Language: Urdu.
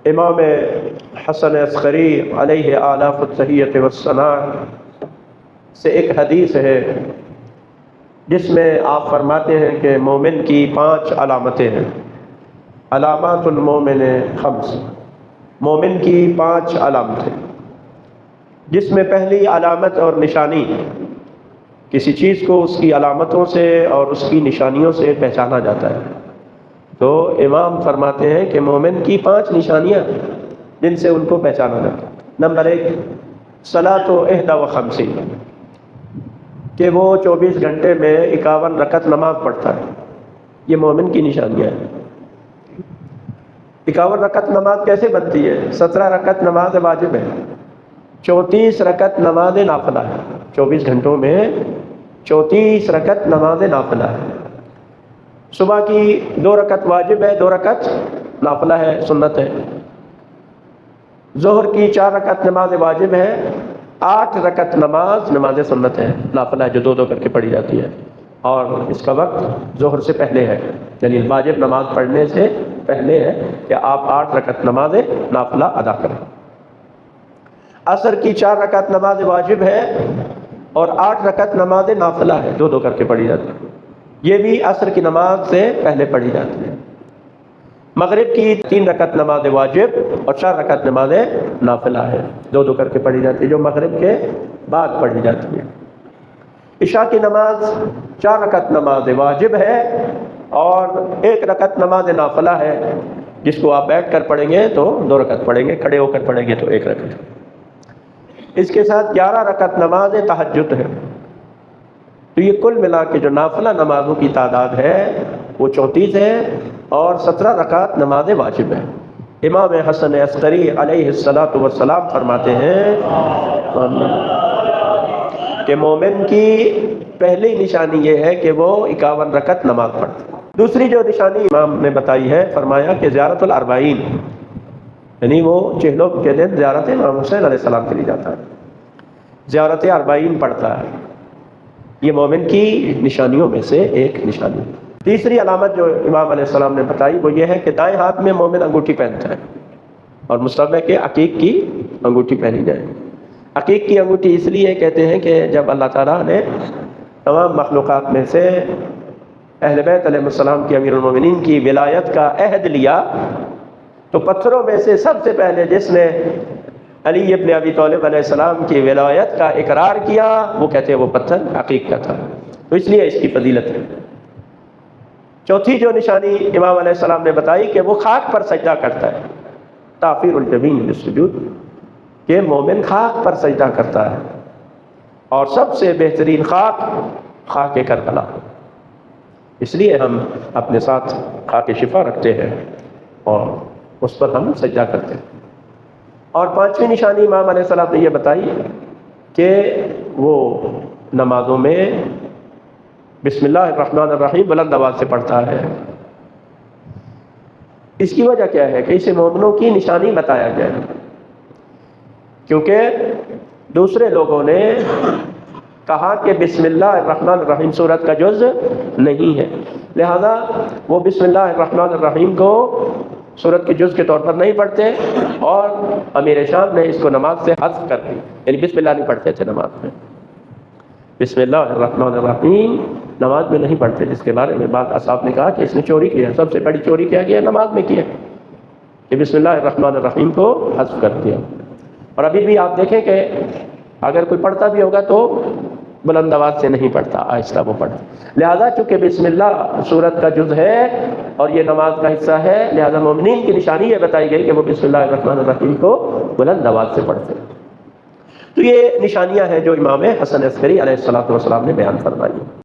امام حسن عسکری علیہ آلاف التحیۃ والثناء سے ایک حدیث ہے جس میں آپ فرماتے ہیں کہ مومن کی 5 علامتیں ہیں۔ علامات المومن 5، مومن کی 5 علامتیں، جس میں پہلی علامت اور نشانی، کسی چیز کو اس کی علامتوں سے اور اس کی نشانیوں سے پہچانا جاتا ہے۔ تو امام فرماتے ہیں کہ مومن کی 5 نشانیاں جن سے ان کو پہچانا جاتا ہے۔ نمبر 1، صلاۃ 51، کہ وہ 24 گھنٹے میں 51 رکعت نماز پڑھتا ہے۔ یہ مومن کی نشانیاں ہیں۔ 51 رکعت نماز کیسے بنتی ہے؟ 17 رکعت نماز واجب ہے، 34 رکعت نماز نافلہ ہے۔ 24 گھنٹوں میں 34 رکعت نماز نافلہ ہے۔ صبح کی 2 رکعت واجب ہے، 2 رکعت نافلہ ہے، سنت ہے۔ ظہر کی 4 رکعت نماز واجب ہے، 8 رکعت نماز سنت ہے، نافلہ ہے جو 2 کر کے پڑھی جاتی ہے، اور اس کا وقت ظہر سے پہلے ہے، یعنی واجب نماز پڑھنے سے پہلے ہے کہ آپ 8 رکعت نماز نافلہ ادا کریں۔ عصر کی 4 رکعت نماز واجب ہے اور 8 رکعت نماز نافلہ ہے، 2 کر کے پڑھی جاتی ہے، یہ بھی عصر کی نماز سے پہلے پڑھی جاتی ہے۔ مغرب کی 3 رکعت نماز واجب اور 4 رکعت نماز نافلہ ہے، 2 کر کے پڑھی جاتی ہے، جو مغرب کے بعد پڑھی جاتی ہے۔ عشاء کی نماز 4 رکعت نماز واجب ہے اور 1 رکعت نماز نافلہ ہے، جس کو آپ بیٹھ کر پڑھیں گے تو 2 رکعت پڑھیں گے، کھڑے ہو کر پڑھیں گے تو 1 رکعت۔ اس کے ساتھ 11 رکعت نماز تہجد ہے۔ تو یہ کل ملا کے جو نافلہ نمازوں کی تعداد ہے وہ 34 ہے اور 17 رکعت نماز واجب ہے۔ امام حسن عسکری علیہ السلام فرماتے ہیں کہ مومن کی پہلی نشانی یہ ہے کہ وہ 51 رکعت نماز پڑھتا ہے۔ دوسری جو نشانی امام نے بتائی ہے، فرمایا کہ زیارت الاربعین، یعنی وہ چہلوں کے دن زیارت امام حسین علیہ السلام کے لیے جاتا ہے، زیارت اربعین پڑھتا ہے۔ یہ مومن کی نشانیوں میں سے ایک نشانی ہے۔ تیسری علامت جو امام علیہ السلام نے بتائی وہ یہ ہے کہ دائیں ہاتھ میں مومن انگوٹھی پہنتا ہے، اور مستحب ہے کہ عقیق کی انگوٹھی پہنی جائے۔ عقیق کی انگوٹھی اس لیے کہتے ہیں کہ جب اللہ تعالیٰ نے تمام مخلوقات میں سے اہل بیت علیہ السلام کی امیر المومنین کی ولایت کا عہد لیا، تو پتھروں میں سے سب سے پہلے جس نے علی ابن ابی طالب علیہ السلام کی ولایت کا اقرار کیا، وہ کہتے ہیں وہ پتھر عقیق کا تھا، تو اس لیے اس کی فضیلت ہے۔ چوتھی جو نشانی امام علیہ السلام نے بتائی کہ وہ خاک پر سجدہ کرتا ہے، تافیر الجبین للسجود، کہ مومن خاک پر سجدہ کرتا ہے، اور سب سے بہترین خاک کربلا، اس لیے ہم اپنے ساتھ خاک شفا رکھتے ہیں اور اس پر ہم سجدہ کرتے ہیں۔ اور 5ویں نشانی امام علیہ السلام نے یہ بتائی کہ وہ نمازوں میں بسم اللہ الرحمن الرحیم بلند آواز سے پڑھتا ہے۔ اس کی وجہ کیا ہے کہ اسے مومنوں کی نشانی بتایا گیا ہے، کیونکہ دوسرے لوگوں نے کہا کہ بسم اللہ الرحمن الرحیم سورت کا جز نہیں ہے، لہذا وہ بسم اللہ الرحمن الرحیم کو سورت کے جز کے طور پر نہیں پڑھتے، اور امیر شام نے اس کو نماز سے حذف کر دی، یعنی بسم اللہ نہیں پڑھتے تھے نماز میں، بسم اللہ الرحمن الرحیم نماز میں نہیں پڑھتے، جس کے بارے میں بعض اصحاب نے کہا کہ اس نے چوری کیا، سب سے بڑی چوری کیا گیا نماز میں کیا کہ بسم اللہ الرحمن الرحیم کو حذف کر دیا۔ اور ابھی بھی آپ دیکھیں کہ اگر کوئی پڑھتا بھی ہوگا تو بلند آواز سے نہیں پڑھتا، آہستہ وہ پڑھتا، لہذا چونکہ بسم اللہ سورت کا جز ہے اور یہ نماز کا حصہ ہے، لہذا مومنین کی نشانی یہ بتائی گئی کہ وہ بسم اللہ الرحمن الرحیم کو بلند آواز سے پڑھتے ہیں۔ تو یہ نشانیاں ہیں جو امام حسن عسکری علیہ السلام نے بیان فرمائی۔